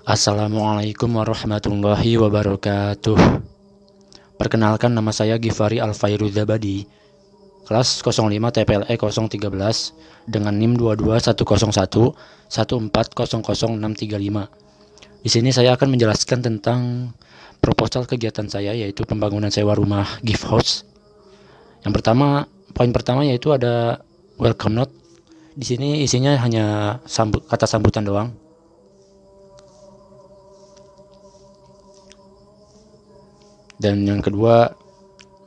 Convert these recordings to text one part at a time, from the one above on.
Assalamualaikum warahmatullahi wabarakatuh. Perkenalkan, nama saya Gifari Alfairuzabadi, kelas 05 TPLE 013 dengan NIM 2210114000635. Di sini saya akan menjelaskan tentang proposal kegiatan saya, yaitu pembangunan sewa rumah gift house. Yang pertama, poin pertama yaitu ada welcome note. Di sini isinya hanya kata sambutan doang. Dan yang kedua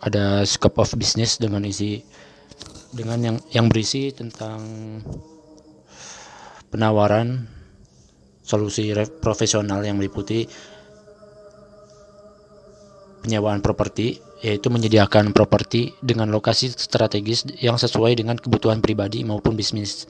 ada scope of business dengan yang berisi tentang penawaran solusi profesional yang meliputi penyewaan properti, yaitu menyediakan properti dengan lokasi strategis yang sesuai dengan kebutuhan pribadi maupun bisnis.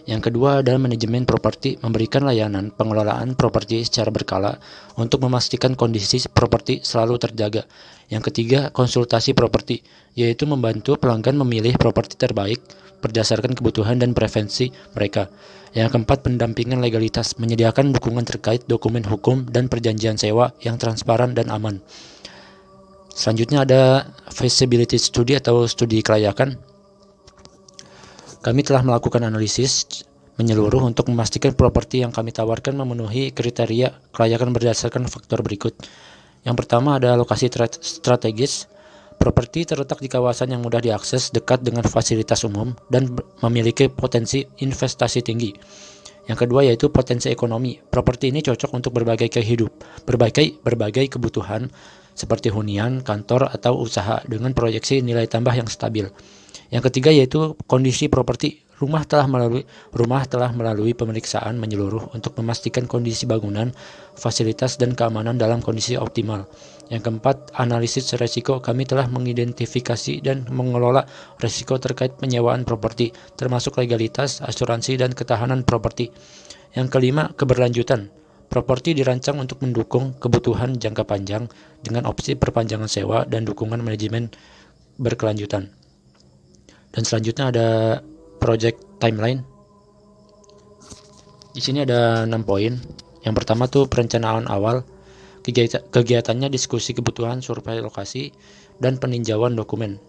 Yang kedua adalah manajemen properti, memberikan layanan pengelolaan properti secara berkala untuk memastikan kondisi properti selalu terjaga. Yang ketiga, konsultasi properti, yaitu membantu pelanggan memilih properti terbaik berdasarkan kebutuhan dan preferensi mereka. Yang keempat, pendampingan legalitas, menyediakan dukungan terkait dokumen hukum dan perjanjian sewa yang transparan dan aman. Selanjutnya ada feasibility study atau studi kelayakan. Kami telah melakukan analisis menyeluruh untuk memastikan properti yang kami tawarkan memenuhi kriteria kelayakan berdasarkan faktor berikut. Yang pertama ada lokasi strategis. Properti terletak di kawasan yang mudah diakses, dekat dengan fasilitas umum, dan memiliki potensi investasi tinggi. Yang kedua yaitu potensi ekonomi. Properti ini cocok untuk berbagai kebutuhan seperti hunian, kantor, atau usaha dengan proyeksi nilai tambah yang stabil. Yang ketiga yaitu kondisi properti. Rumah telah melalui pemeriksaan menyeluruh untuk memastikan kondisi bangunan, fasilitas, dan keamanan dalam kondisi optimal. Yang keempat, analisis resiko. Kami telah mengidentifikasi dan mengelola resiko terkait penyewaan properti, termasuk legalitas, asuransi, dan ketahanan properti. Yang kelima, keberlanjutan. Properti dirancang untuk mendukung kebutuhan jangka panjang dengan opsi perpanjangan sewa dan dukungan manajemen berkelanjutan. Dan selanjutnya ada project timeline. Di sini ada 6 poin. Yang pertama tuh perencanaan awal. Kegiatannya diskusi kebutuhan, survei lokasi, dan peninjauan dokumen.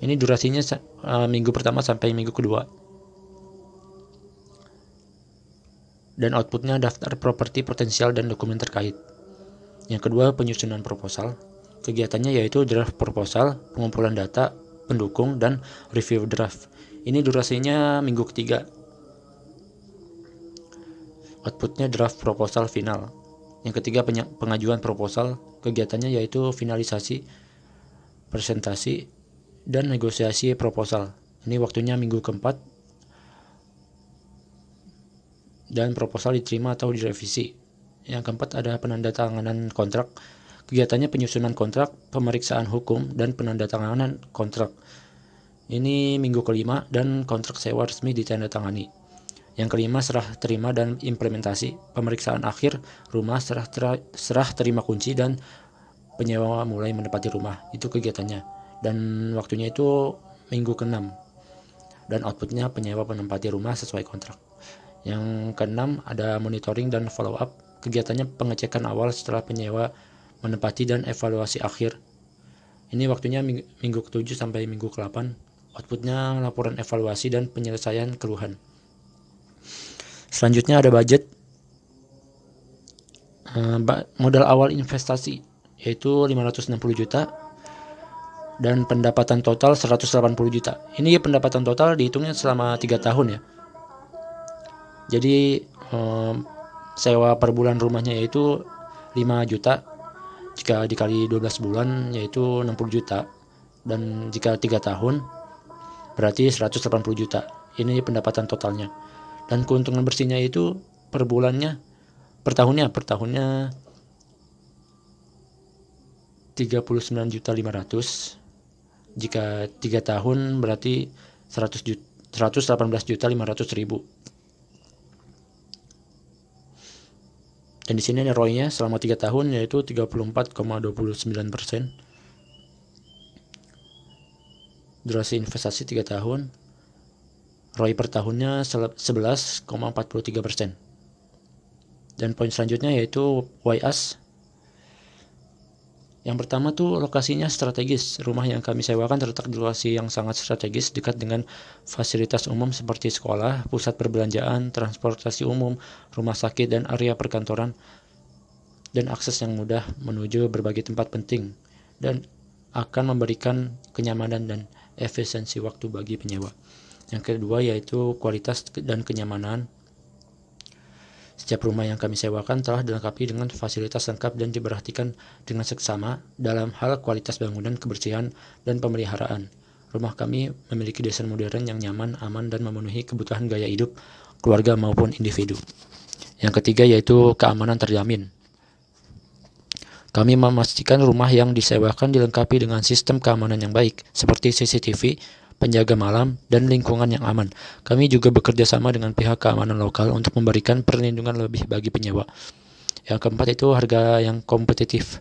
Ini durasinya minggu pertama sampai minggu kedua. Dan outputnya daftar properti potensial dan dokumen terkait. Yang kedua penyusunan proposal. Kegiatannya yaitu draft proposal, pengumpulan data pendukung, dan review draft. Ini durasinya minggu ketiga. Outputnya draft proposal final. Yang ketiga pengajuan proposal. Kegiatannya yaitu finalisasi, presentasi, dan negosiasi proposal. Ini waktunya minggu keempat. Dan proposal diterima atau direvisi. Yang keempat ada penandatanganan kontrak. Kegiatannya penyusunan kontrak, pemeriksaan hukum, dan penandatanganan kontrak. Ini minggu kelima dan kontrak sewa resmi ditandatangani. Yang kelima serah terima dan implementasi. Pemeriksaan akhir rumah, serah terima kunci, dan penyewa mulai menempati rumah. Itu kegiatannya. Dan waktunya itu minggu ke-6. Dan outputnya penyewa menempati rumah sesuai kontrak. Yang ke-6 ada monitoring dan follow up. Kegiatannya pengecekan awal setelah penyewa menempati dan evaluasi akhir. Ini waktunya minggu ke-7 sampai minggu ke-8. Outputnya laporan evaluasi dan penyelesaian keluhan. Selanjutnya ada budget. Modal awal investasi yaitu 560 juta dan pendapatan total 180 juta. Ini pendapatan total dihitungnya selama 3 tahun ya. Jadi sewa per bulan rumahnya yaitu 5 juta. Jika dikali 12 bulan yaitu 60 juta. Dan jika 3 tahun berarti 180 juta. Ini pendapatan totalnya. Dan keuntungan bersihnya itu per bulannya, per tahunnya 39.500. Jika 3 tahun berarti 118.500.000. Dan di sini ROI-nya selama 3 tahun yaitu 34,29%. Durasi investasi 3 tahun. ROI per tahunnya 11,43%. Dan poin selanjutnya yaitu why us. Yang pertama tuh lokasinya strategis. Rumah yang kami sewakan terletak di lokasi yang sangat strategis, dekat dengan fasilitas umum seperti sekolah, pusat perbelanjaan, transportasi umum, rumah sakit, dan area perkantoran, dan akses yang mudah menuju berbagai tempat penting, dan akan memberikan kenyamanan dan efisiensi waktu bagi penyewa. Yang kedua yaitu kualitas dan kenyamanan. Setiap rumah yang kami sewakan telah dilengkapi dengan fasilitas lengkap dan diperhatikan dengan seksama dalam hal kualitas bangunan, kebersihan, dan pemeliharaan. Rumah kami memiliki desain modern yang nyaman, aman, dan memenuhi kebutuhan gaya hidup keluarga maupun individu. Yang ketiga yaitu keamanan terjamin. Kami memastikan rumah yang disewakan dilengkapi dengan sistem keamanan yang baik, seperti CCTV, penjaga malam, dan lingkungan yang aman. Kami juga bekerja sama dengan pihak keamanan lokal untuk memberikan perlindungan lebih bagi penyewa. Yang keempat itu harga yang kompetitif.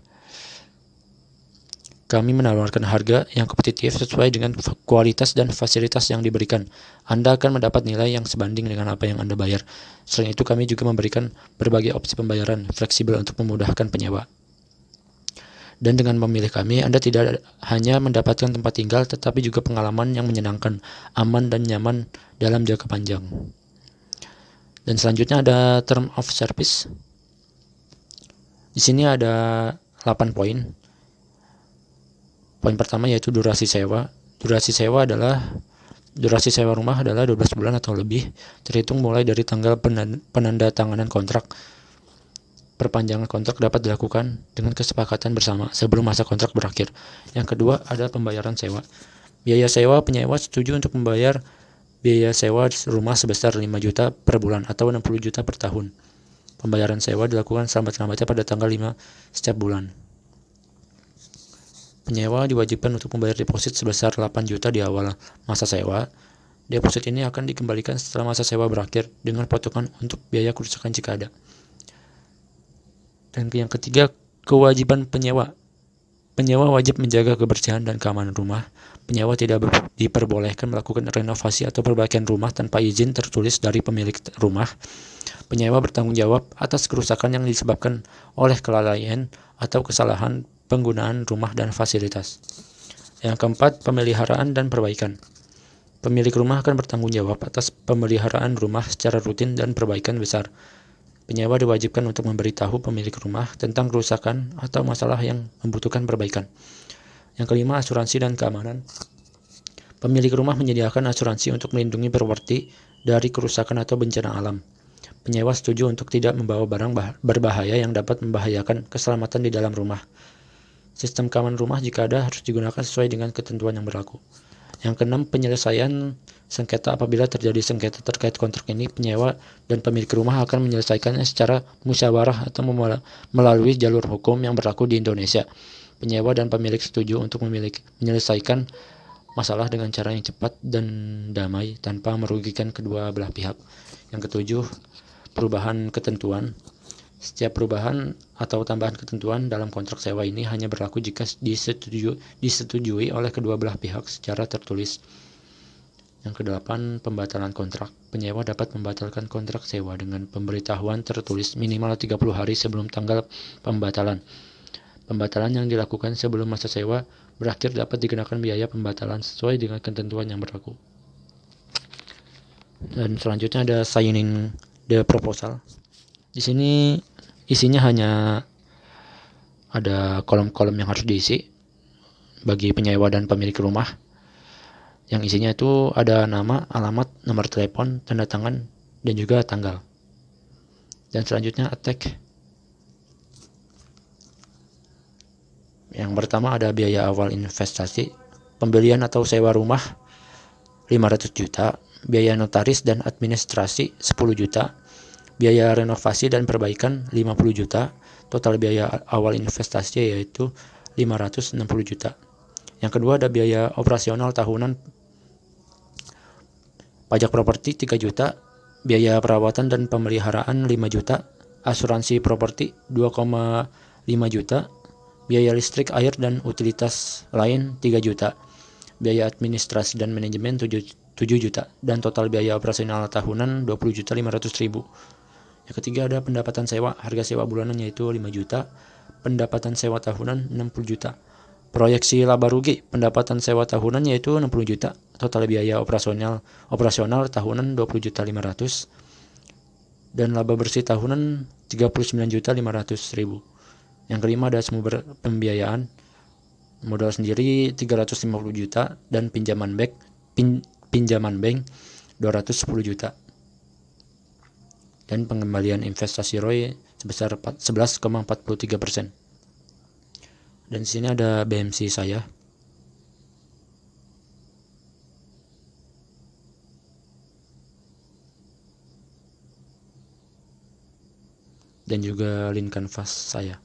Kami menawarkan harga yang kompetitif sesuai dengan kualitas dan fasilitas yang diberikan. Anda akan mendapat nilai yang sebanding dengan apa yang Anda bayar. Selain itu, kami juga memberikan berbagai opsi pembayaran fleksibel untuk memudahkan penyewa. Dan dengan memilih kami, Anda tidak hanya mendapatkan tempat tinggal, tetapi juga pengalaman yang menyenangkan, aman, dan nyaman dalam jangka panjang. Dan selanjutnya ada term of service. Di sini ada 8 poin. Poin pertama yaitu durasi sewa. Durasi sewa rumah adalah 12 bulan atau lebih, terhitung mulai dari tanggal penandatanganan kontrak. Perpanjangan kontrak dapat dilakukan dengan kesepakatan bersama sebelum masa kontrak berakhir. Yang kedua ada pembayaran sewa. Biaya sewa, penyewa setuju untuk membayar biaya sewa rumah sebesar 5 juta per bulan atau 60 juta per tahun. Pembayaran sewa dilakukan selambat-lambatnya pada tanggal 5 setiap bulan. Penyewa diwajibkan untuk membayar deposit sebesar 8 juta di awal masa sewa. Deposit ini akan dikembalikan setelah masa sewa berakhir dengan potongan untuk biaya kerusakan jika ada. Dan yang ketiga, kewajiban penyewa. Penyewa wajib menjaga kebersihan dan keamanan rumah. Penyewa tidak diperbolehkan melakukan renovasi atau perbaikan rumah tanpa izin tertulis dari pemilik rumah. Penyewa bertanggung jawab atas kerusakan yang disebabkan oleh kelalaian atau kesalahan penggunaan rumah dan fasilitas. Yang keempat, pemeliharaan dan perbaikan. Pemilik rumah akan bertanggung jawab atas pemeliharaan rumah secara rutin dan perbaikan besar. Penyewa diwajibkan untuk memberitahu pemilik rumah tentang kerusakan atau masalah yang membutuhkan perbaikan. Yang kelima, asuransi dan keamanan. Pemilik rumah menyediakan asuransi untuk melindungi properti dari kerusakan atau bencana alam. Penyewa setuju untuk tidak membawa barang berbahaya yang dapat membahayakan keselamatan di dalam rumah. Sistem keamanan rumah jika ada harus digunakan sesuai dengan ketentuan yang berlaku. Yang keenam, penyelesaian sengketa. Apabila terjadi sengketa terkait kontrak ini, penyewa dan pemilik rumah akan menyelesaikannya secara musyawarah atau melalui jalur hukum yang berlaku di Indonesia. Penyewa dan pemilik setuju untuk menyelesaikan masalah dengan cara yang cepat dan damai tanpa merugikan kedua belah pihak. Yang ketujuh, perubahan ketentuan. Setiap perubahan atau tambahan ketentuan dalam kontrak sewa ini hanya berlaku jika disetujui oleh kedua belah pihak secara tertulis. Yang kedelapan, pembatalan kontrak. Penyewa dapat membatalkan kontrak sewa dengan pemberitahuan tertulis minimal 30 hari sebelum tanggal pembatalan. Pembatalan yang dilakukan sebelum masa sewa berakhir dapat dikenakan biaya pembatalan sesuai dengan ketentuan yang berlaku. Dan selanjutnya ada signing the proposal. Di sini isinya hanya ada kolom-kolom yang harus diisi bagi penyewa dan pemilik rumah. Yang isinya itu ada nama, alamat, nomor telepon, tanda tangan, dan juga tanggal. Dan selanjutnya attack. Yang pertama ada biaya awal investasi. Pembelian atau sewa rumah 500 juta. Biaya notaris dan administrasi 10 juta. Biaya renovasi dan perbaikan 50 juta. Total biaya awal investasi yaitu 560 juta. Yang kedua ada biaya operasional tahunan. Pajak properti 3 juta. Biaya perawatan dan pemeliharaan 5 juta. Asuransi properti 2,5 juta. Biaya listrik, air, dan utilitas lain 3 juta. Biaya administrasi dan manajemen 7 juta. Dan total biaya operasional tahunan 20.500.000. Yang ketiga ada pendapatan sewa. Harga sewa bulanan yaitu 5 juta, pendapatan sewa tahunan 60 juta. Proyeksi laba rugi, pendapatan sewa tahunan yaitu 60 juta, total biaya operasional tahunan 20 juta 500, dan laba bersih tahunan 39 juta 500 ribu. Yang kelima ada sumber pembiayaan, modal sendiri 350 juta dan pinjaman bank 210 juta. Dan pengembalian investasi ROI sebesar 11,43%. Dan di sini ada BMC saya. Dan juga link kanvas saya.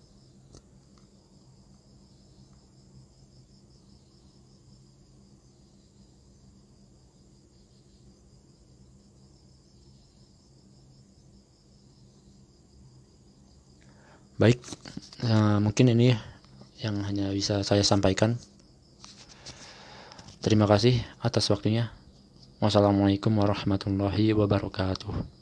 Baik, mungkin ini yang hanya bisa saya sampaikan. Terima kasih atas waktunya. Wassalamualaikum warahmatullahi wabarakatuh.